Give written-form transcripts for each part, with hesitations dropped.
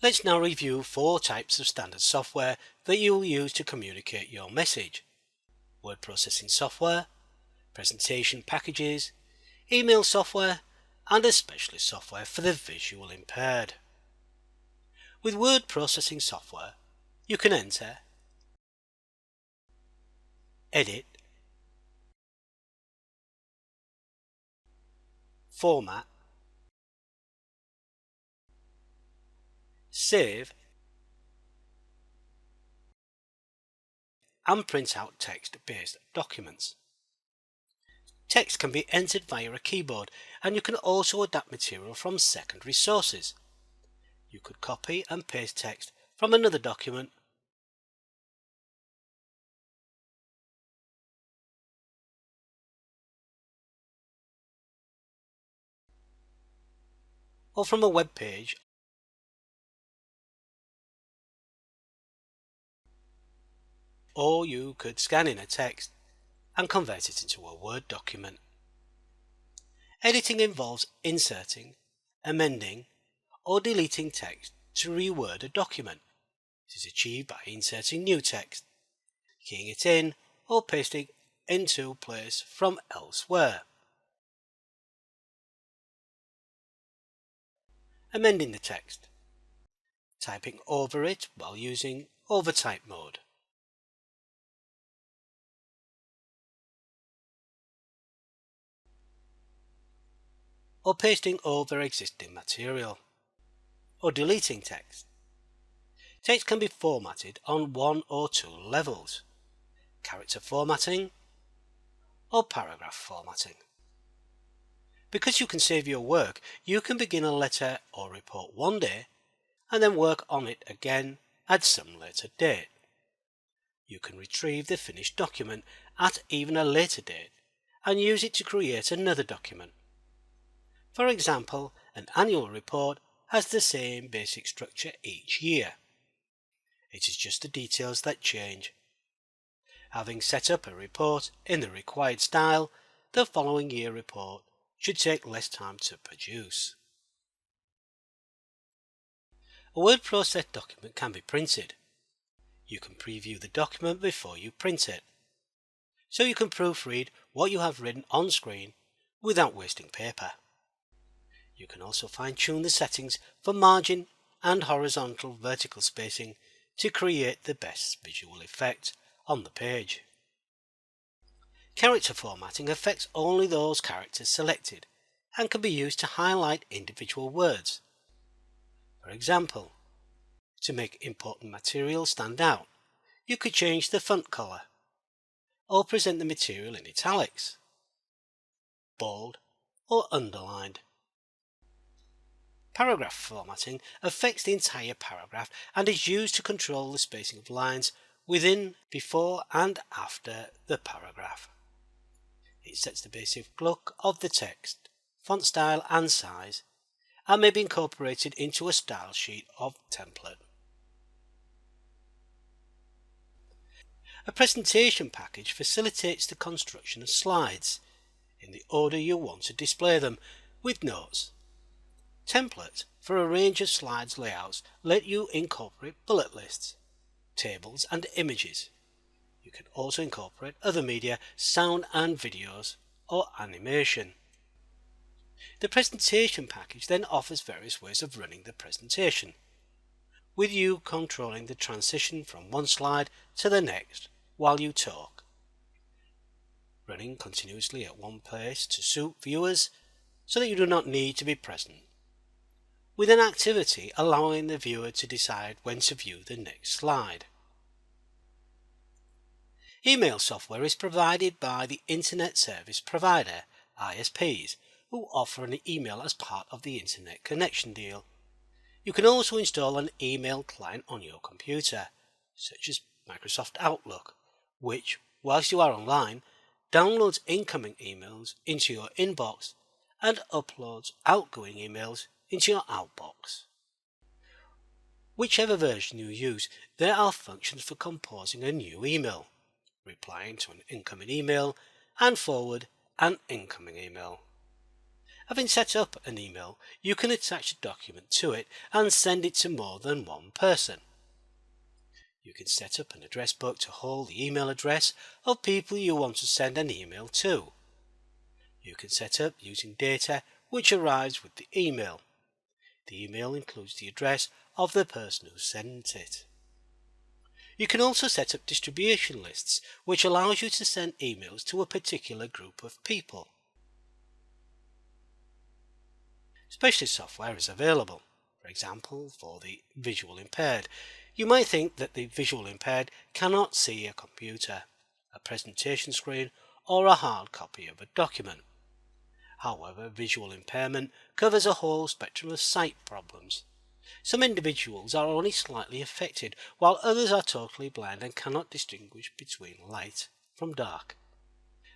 Let's now review 4 types of standard software that you will use to communicate your message: word processing software, presentation packages, email software, and especially software for the visually impaired. With word processing software, you can enter, edit, format, save, and print out text-based documents. Text can be entered via a keyboard, and you can also adapt material from secondary sources. You could copy and paste text from another document, or from a web page, or you could scan in a text and convert it into a Word document. Editing involves inserting, amending, or deleting text to reword a document. This is achieved by inserting new text, keying it in, or pasting into place from elsewhere. Amending the text, typing over it while using Overtype mode. Or pasting over existing material. Or deleting text. Text can be formatted on 1 or 2 levels: character formatting or paragraph formatting. Because you can save your work, you can begin a letter or report one day and then work on it again at some later date. You can retrieve the finished document at even a later date and use it to create another document. For example, an annual report has the same basic structure each year. It is just the details that change. Having set up a report in the required style, the following year report should take less time to produce. A word processed document can be printed. You can preview the document before you print it, so you can proofread what you have written on screen without wasting paper. You can also fine-tune the settings for margin and horizontal vertical spacing to create the best visual effect on the page. Character formatting affects only those characters selected and can be used to highlight individual words. For example, to make important material stand out, you could change the font color or present the material in italics, bold, or underlined. Paragraph formatting affects the entire paragraph and is used to control the spacing of lines within, before, and after the paragraph. It sets the basic look of the text, font style and size, and may be incorporated into a style sheet or template. A presentation package facilitates the construction of slides in the order you want to display them, with notes. Templates for a range of slides layouts let you incorporate bullet lists, tables, and images. You can also incorporate other media, sound and videos, or animation. The presentation package then offers various ways of running the presentation, with you controlling the transition from one slide to the next while you talk, running continuously at one place to suit viewers so that you do not need to be present, with an activity allowing the viewer to decide when to view the next slide. Email software is provided by the Internet Service Provider, ISPs, who offer an email as part of the Internet connection deal. You can also install an email client on your computer, such as Microsoft Outlook, which, whilst you are online, downloads incoming emails into your inbox and uploads outgoing emails into your outbox. Whichever version you use, there are functions for composing a new email, replying to an incoming email, and forward an incoming email. Having set up an email, you can attach a document to it and send it to more than one person. You can set up an address book to hold the email address of people you want to send an email to. You can set up using data which arrives with the email. The email includes the address of the person who sent it. You can also set up distribution lists, which allows you to send emails to a particular group of people. Specialist software is available, for example, for the visual impaired. You might think that the visual impaired cannot see a computer, a presentation screen, or a hard copy of a document. However, visual impairment covers a whole spectrum of sight problems. Some individuals are only slightly affected, while others are totally blind and cannot distinguish between light from dark.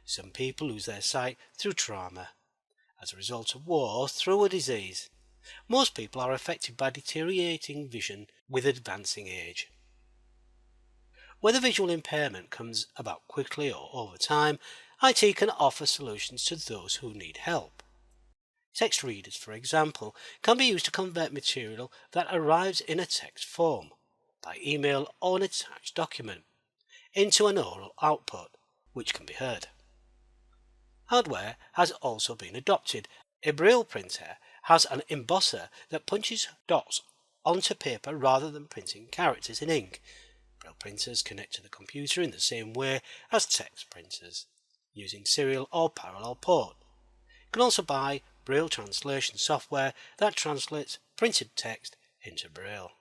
Some people lose their sight through trauma, as a result of war or through a disease. Most people are affected by deteriorating vision with advancing age. Whether visual impairment comes about quickly or over time, IT can offer solutions to those who need help. Text readers, for example, can be used to convert material that arrives in a text form, by email or an attached document, into an oral output, which can be heard. Hardware has also been adopted. A Braille printer has an embosser that punches dots onto paper rather than printing characters in ink. Braille printers connect to the computer in the same way as text printers, using serial or parallel port. You can also buy Braille translation software that translates printed text into Braille.